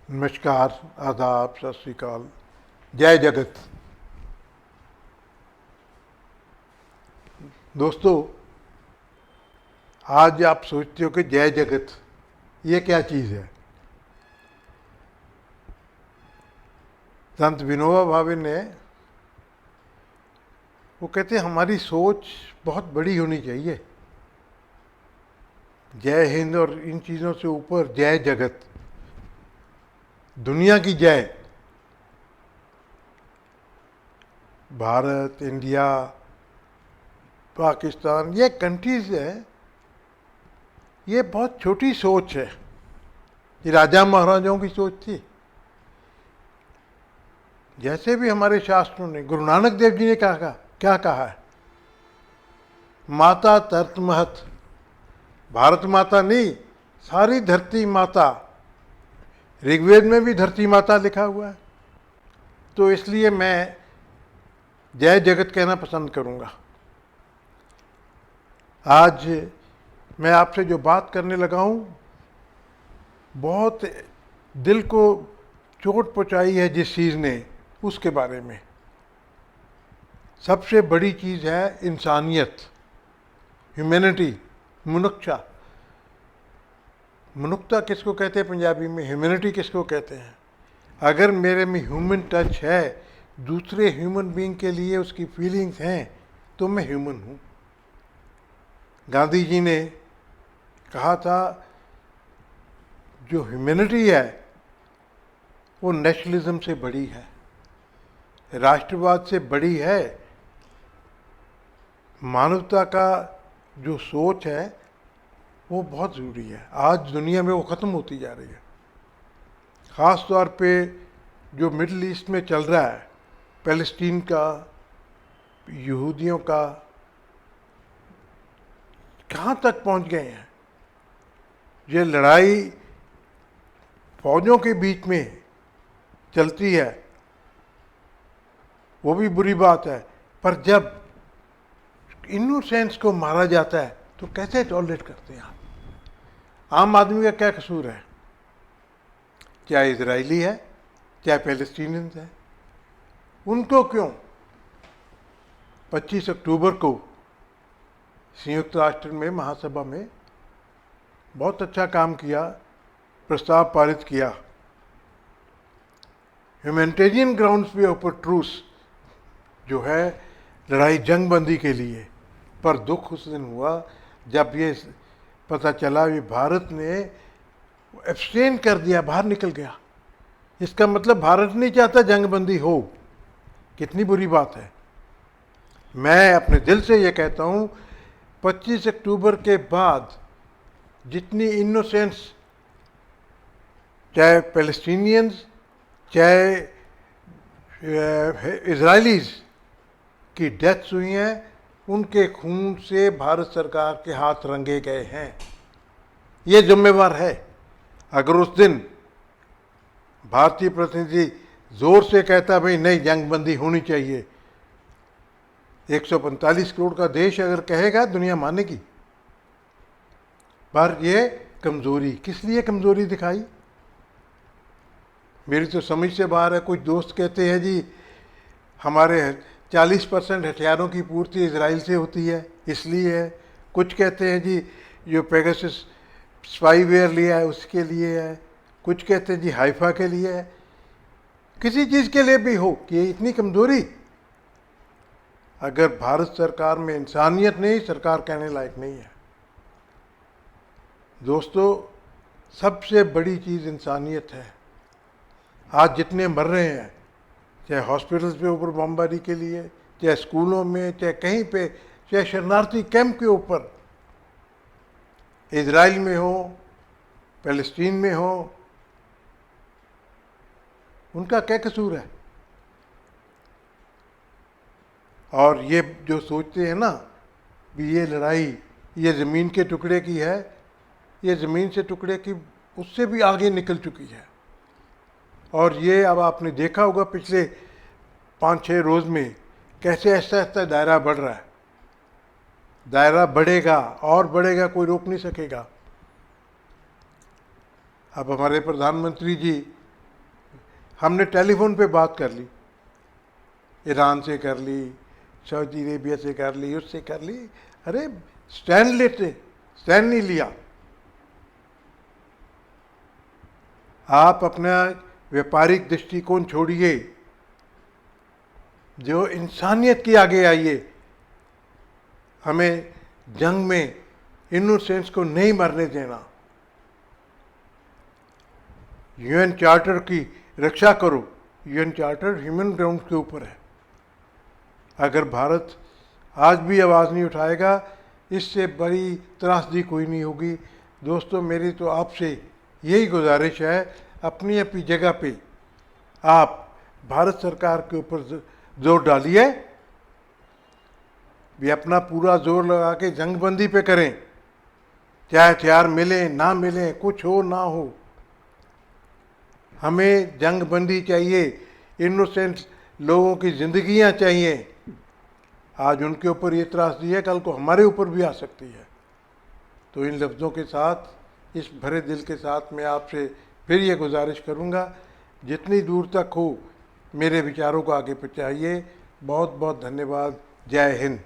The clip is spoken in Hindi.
नमस्कार, आदाब, सत श्री अकाल, जय जगत। दोस्तों, आज आप सोचते हो कि जय जगत ये क्या चीज़ है। संत विनोबा भावे ने वो कहते हैं हमारी सोच बहुत बड़ी होनी चाहिए। जय हिंद और इन चीज़ों से ऊपर जय जगत, दुनिया की जय। भारत, इंडिया, पाकिस्तान, ये कंट्रीज है, ये बहुत छोटी सोच है। ये राजा महाराजाओं की सोच थी। जैसे भी हमारे शास्त्रों ने, गुरु नानक देव जी ने क्या कहा है, माता तरत महत, भारत माता नहीं, सारी धरती माता। ऋग्वेद में भी धरती माता लिखा हुआ है। तो इसलिए मैं जय जगत कहना पसंद करूंगा। आज मैं आपसे जो बात करने लगा हूं, बहुत दिल को चोट पहुंचाई है जिस चीज़ ने, उसके बारे में। सबसे बड़ी चीज़ है इंसानियत, ह्यूमैनिटी, मनुष्यता। मनुष्यता किसको कहते हैं पंजाबी में, ह्यूमैनिटी किसको कहते हैं। अगर मेरे में ह्यूमन टच है, दूसरे ह्यूमन बीइंग के लिए उसकी फीलिंग्स हैं, तो मैं ह्यूमन हूँ। गांधी जी ने कहा था जो ह्यूमैनिटी है वो नेशनलिज्म से बड़ी है, राष्ट्रवाद से बड़ी है। मानवता का जो सोच है वो बहुत ज़रूरी है। आज दुनिया में वो ख़त्म होती जा रही है। ख़ास तौर पे जो मिडिल ईस्ट में चल रहा है, फ़लस्तीन का, यहूदियों का, कहाँ तक पहुँच गए हैं। ये लड़ाई फौजों के बीच में चलती है, वो भी बुरी बात है, पर जब इनोसेंस को मारा जाता है तो कैसे टॉलरेट करते हैं आप। आम आदमी का क्या कसूर है, चाहे इजरायली है चाहे फ़लस्तीनियंस है, उनको क्यों। 25 अक्टूबर को संयुक्त राष्ट्र में महासभा में बहुत अच्छा काम किया, प्रस्ताव पारित किया, ह्यूमैनिटेरियन ग्राउंड्स पे ऊपर ट्रूस जो है, लड़ाई जंगबंदी के लिए। पर दुख उस दिन हुआ जब ये पता चला कि भारत ने एब्सटेन कर दिया, बाहर निकल गया। इसका मतलब भारत नहीं चाहता जंगबंदी हो। कितनी बुरी बात है। मैं अपने दिल से ये कहता हूँ, 25 अक्टूबर के बाद जितनी इनोसेंस, चाहे फ़लस्तीनियंस चाहे इजरायलीज़ की डेथ्स हुई हैं, उनके खून से भारत सरकार के हाथ रंगे गए हैं। ये जिम्मेवार है। अगर उस दिन भारतीय प्रतिनिधि जोर से कहता भाई नहीं जंगबंदी होनी चाहिए, 145 करोड़ का देश अगर कहेगा, दुनिया मानेगी। पर ये कमज़ोरी, किस लिए कमज़ोरी दिखाई, मेरी तो समझ से बाहर है। कुछ दोस्त कहते हैं जी हमारे 40% हथियारों की पूर्ति इजराइल से होती है, इसलिए है। कुछ कहते हैं जी जो पेगासस स्पाईवेयर लिया है उसके लिए है। कुछ कहते हैं जी हाइफा के लिए है। किसी चीज़ के लिए भी हो कि ये इतनी कमज़ोरी। अगर भारत सरकार में इंसानियत नहीं, सरकार कहने लायक नहीं है। दोस्तों, सबसे बड़ी चीज़ इंसानियत है। आज जितने मर रहे हैं, चाहे हॉस्पिटल्स पे ऊपर बमबारी के लिए, चाहे स्कूलों में, चाहे कहीं पे, चाहे शरणार्थी कैंप के ऊपर, इजराइल में हो, फ़लस्तीन में हो, उनका क्या कसूर है। और ये जो सोचते हैं ना भी ये लड़ाई ये ज़मीन के टुकड़े की है, ये ज़मीन से टुकड़े की उससे भी आगे निकल चुकी है। और ये अब आपने देखा होगा पिछले 5-6 रोज़ में कैसे ऐसा ऐसा दायरा बढ़ रहा है। दायरा बढ़ेगा और बढ़ेगा, कोई रोक नहीं सकेगा। अब हमारे प्रधानमंत्री जी हमने टेलीफोन पे बात कर ली, ईरान से कर ली, सऊदी अरेबिया से कर ली, उससे कर ली। अरे स्टैंड नहीं लिया। आप अपना व्यापारिक दृष्टिकोण छोड़िए, जो इंसानियत के आगे आइए। हमें जंग में इनोसेंस को नहीं मरने देना। यूएन चार्टर की रक्षा करो। यूएन चार्टर ह्यूमन ग्राउंड के ऊपर है। अगर भारत आज भी आवाज़ नहीं उठाएगा, इससे बड़ी त्रासदी कोई नहीं होगी। दोस्तों, मेरी तो आपसे यही गुजारिश है, अपनी अपनी जगह पे आप भारत सरकार के ऊपर जोर डालिए, भी अपना पूरा जोर लगा के जंगबंदी पे करें, चाहे हथियार मिले ना मिले, कुछ हो ना हो। हमें जंगबंदी चाहिए, इनोसेंट लोगों की ज़िंदगियां चाहिए। आज उनके ऊपर ये त्रासदी है, कल को हमारे ऊपर भी आ सकती है। तो इन लफ्ज़ों के साथ, इस भरे दिल के साथ मैं आपसे फिर ये गुजारिश करूँगा, जितनी दूर तक हो मेरे विचारों को आगे पहुँचाइए। बहुत बहुत धन्यवाद। जय हिंद।